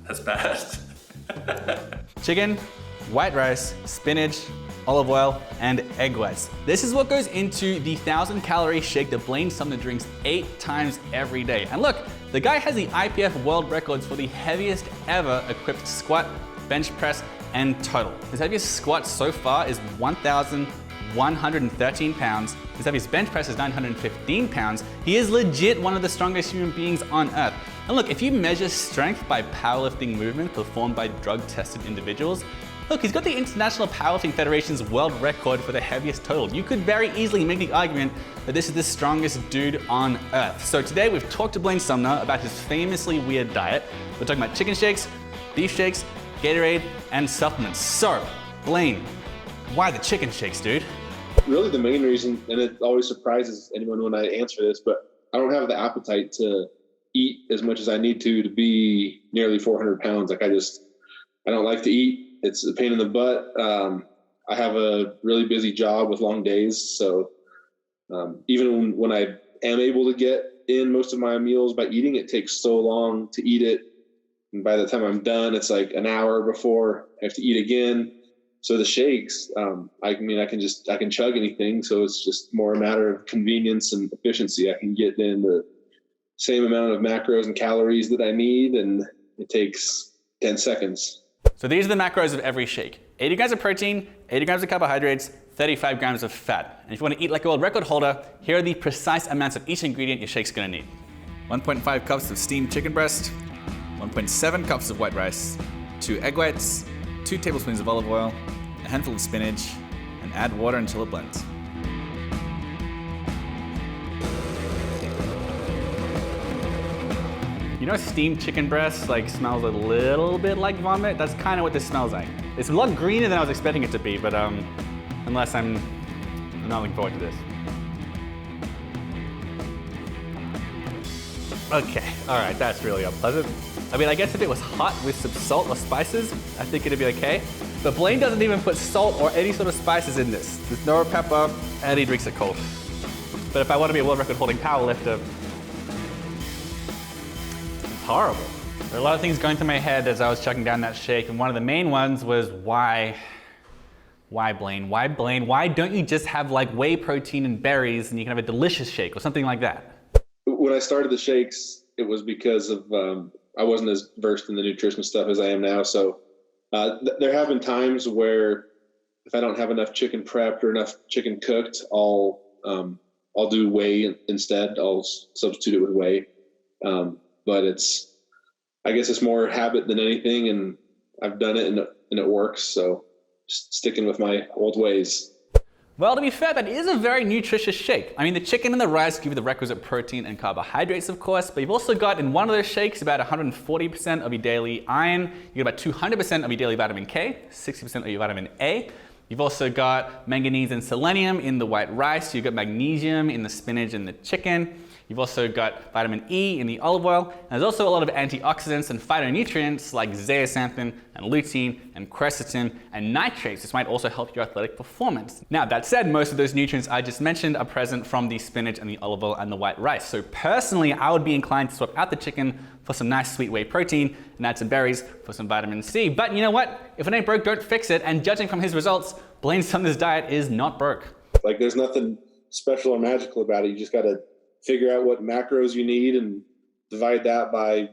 That's bad. Chicken, white rice, spinach, olive oil, and egg whites. This is what goes into the 1,000-calorie shake that Blaine Sumner drinks 8 times every day. And look, the guy has the IPF world records for the heaviest ever equipped squat, bench press, and total. His heaviest squat so far is 1,113 pounds. His heaviest bench press is 915 pounds. He is legit one of the strongest human beings on earth. And look, if you measure strength by powerlifting movement performed by drug-tested individuals, look, he's got the International Powerlifting Federation's world record for the heaviest total. You could very easily make the argument that this is the strongest dude on earth. So today we've talked to Blaine Sumner about his famously weird diet. We're talking about chicken shakes, beef shakes, Gatorade, and supplements. So, Blaine, why the chicken shakes, dude? Really the main reason, and it always surprises anyone when I answer this, but I don't have the appetite to eat as much as I need to be nearly 400 pounds. Like I don't like to eat. It's a pain in the butt. I have a really busy job with long days. So even when I am able to get in most of my meals by eating, it takes so long to eat it. And by the time I'm done, it's like an hour before I have to eat again. So the shakes, I can chug anything. So it's just more a matter of convenience and efficiency. I can get in the same amount of macros and calories that I need, and it takes 10 seconds. So these are the macros of every shake. 80 grams of protein, 80 grams of carbohydrates, 35 grams of fat. And if you want to eat like a world record holder, here are the precise amounts of each ingredient your shake's gonna need. 1.5 cups of steamed chicken breast, 1.7 cups of white rice, 2 egg whites, 2 tablespoons of olive oil, a handful of spinach, and add water until it blends. You know, steamed chicken breast smells a little bit like vomit? That's kind of what this smells like. It's a lot greener than I was expecting it to be, but unless I'm not looking forward to this. Okay, all right, that's really unpleasant. I mean, I guess if it was hot with some salt or spices, I think it'd be okay. But Blaine doesn't even put salt or any sort of spices in this. There's no pepper, and he drinks it cold. But if I want to be a world record holding powerlifter, it's horrible. There are a lot of things going through my head as I was chugging down that shake, and one of the main ones was why Blaine? Why Blaine? Why don't you just have like whey protein and berries and you can have a delicious shake or something like that? When I started the shakes, it was because of I wasn't as versed in the nutrition stuff as I am now. So there have been times where if I don't have enough chicken prepped or enough chicken cooked, I'll do whey instead. I'll substitute it with whey. But I guess it's more habit than anything, and I've done it and it works. So just sticking with my old ways. Well, to be fair, that is a very nutritious shake. I mean, the chicken and the rice give you the requisite protein and carbohydrates, of course, but you've also got in one of those shakes about 140% of your daily iron, you get about 200% of your daily vitamin K, 60% of your vitamin A. You've also got manganese and selenium in the white rice. You've got magnesium in the spinach and the chicken. You've also got vitamin E in the olive oil. And there's also a lot of antioxidants and phytonutrients like zeaxanthin and lutein and quercetin and nitrates. This might also help your athletic performance. Now, that said, most of those nutrients I just mentioned are present from the spinach and the olive oil and the white rice. So personally, I would be inclined to swap out the chicken for some nice sweet whey protein and add some berries for some vitamin C. But you know what? If it ain't broke, don't fix it. And judging from his results, Blaine Sumner's diet is not broke. Like there's nothing special or magical about it. You just got to figure out what macros you need and divide that by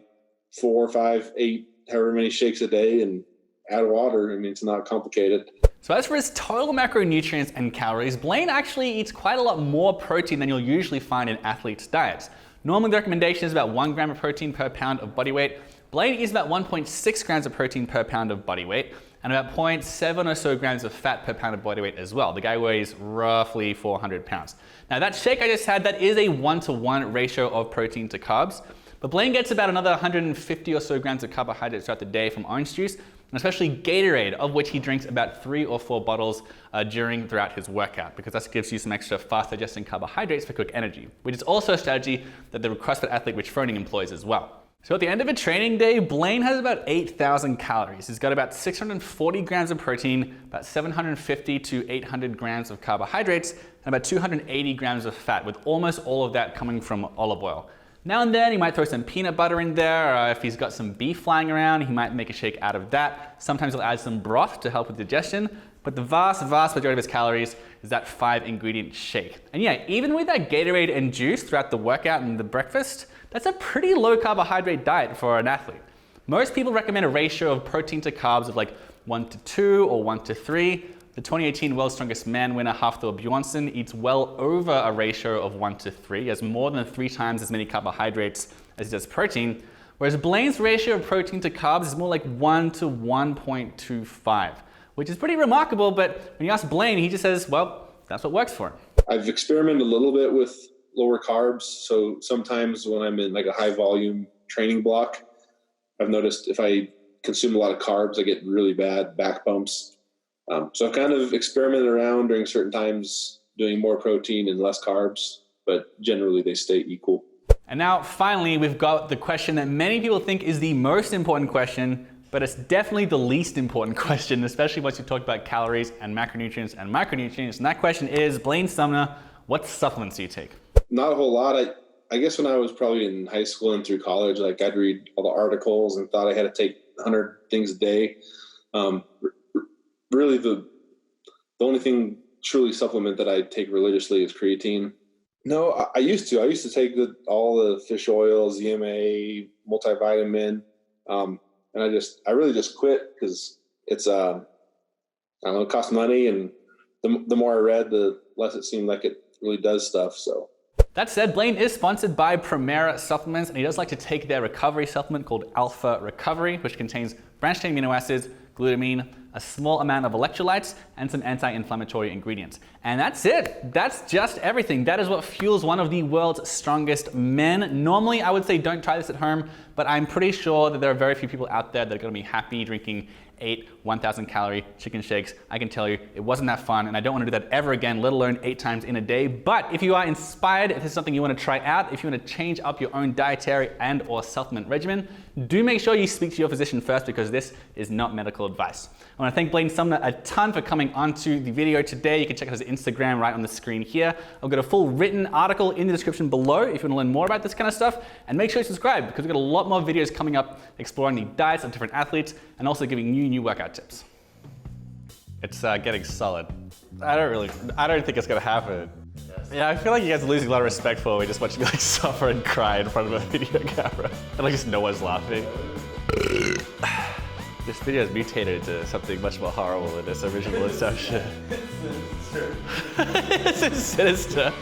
4, 5, 8, however many shakes a day and add water. I mean, it's not complicated. So as for his total macronutrients and calories, Blaine actually eats quite a lot more protein than you'll usually find in athletes' diets. Normally the recommendation is about 1 gram of protein per pound of body weight. Blaine eats about 1.6 grams of protein per pound of body weight and about 0.7 or so grams of fat per pound of body weight as well. The guy weighs roughly 400 pounds. Now that shake I just had, that is a 1-to-1 ratio of protein to carbs, but Blaine gets about another 150 or so grams of carbohydrates throughout the day from orange juice, and especially Gatorade, of which he drinks about 3 or 4 bottles throughout his workout, because that gives you some extra fast digesting carbohydrates for quick energy, which is also a strategy that the CrossFit athlete Rich Froning employs as well. So at the end of a training day, Blaine has about 8,000 calories. He's got about 640 grams of protein, about 750 to 800 grams of carbohydrates, and about 280 grams of fat, with almost all of that coming from olive oil. Now and then he might throw some peanut butter in there, or if he's got some beef flying around, he might make a shake out of that. Sometimes he'll add some broth to help with digestion, but the vast majority of his calories is that 5-ingredient shake. And yeah, even with that Gatorade and juice throughout the workout and the breakfast, that's a pretty low carbohydrate diet for an athlete. Most people recommend a ratio of protein to carbs of like 1:2 or 1:3. The 2018 World's Strongest Man winner Hafthor Bjornsson eats well over a ratio of 1:3. He has more than 3 times as many carbohydrates as he does protein, whereas Blaine's ratio of protein to carbs is more like 1 to 1.25, which is pretty remarkable, but when you ask Blaine, he just says, well, that's what works for him. I've experimented a little bit with lower carbs, so sometimes when I'm in like a high volume training block, I've noticed if I consume a lot of carbs, I get really bad back bumps. So I've kind of experimented around during certain times doing more protein and less carbs, but generally they stay equal. And now finally, we've got the question that many people think is the most important question, but it's definitely the least important question, especially once you talk about calories and macronutrients and micronutrients. And that question is, Blaine Sumner, what supplements do you take? Not a whole lot. I guess when I was probably in high school and through college, like I'd read all the articles and thought I had to take 100 things a day. Really, the only thing truly supplement that I take religiously is creatine. No, I used to. I used to take all the fish oils, EMA, multivitamin, and I really just quit because it's I don't know, it costs money, and the more I read, the less it seemed like it really does stuff. So. That said, Blaine is sponsored by Primera Supplements, and he does like to take their recovery supplement called Alpha Recovery, which contains branched-chain amino acids, glutamine, a small amount of electrolytes, and some anti-inflammatory ingredients. And that's it. That's just everything. That is what fuels one of the world's strongest men. Normally, I would say don't try this at home, but I'm pretty sure that there are very few people out there that are going to be happy drinking 8 1,000-calorie chicken shakes. I can tell you it wasn't that fun, and I don't want to do that ever again, let alone 8 times in a day. But if you are inspired, if this is something you want to try out, if you want to change up your own dietary and or supplement regimen, do make sure you speak to your physician first, because this is not medical advice. I want to thank Blaine Sumner a ton for coming onto the video today. You can check out his Instagram right on the screen here. I've got a full written article in the description below if you want to learn more about this kind of stuff. And make sure you subscribe, because we've got a lot more videos coming up exploring the diets of different athletes and also giving you new workout tips. It's getting solid. I don't think it's gonna happen. Yeah, I feel like you guys are losing a lot of respect for me just watching me like suffer and cry in front of a video camera. And like just no one's laughing. This video has mutated into something much more horrible than its original inception. It's sinister. It's sinister.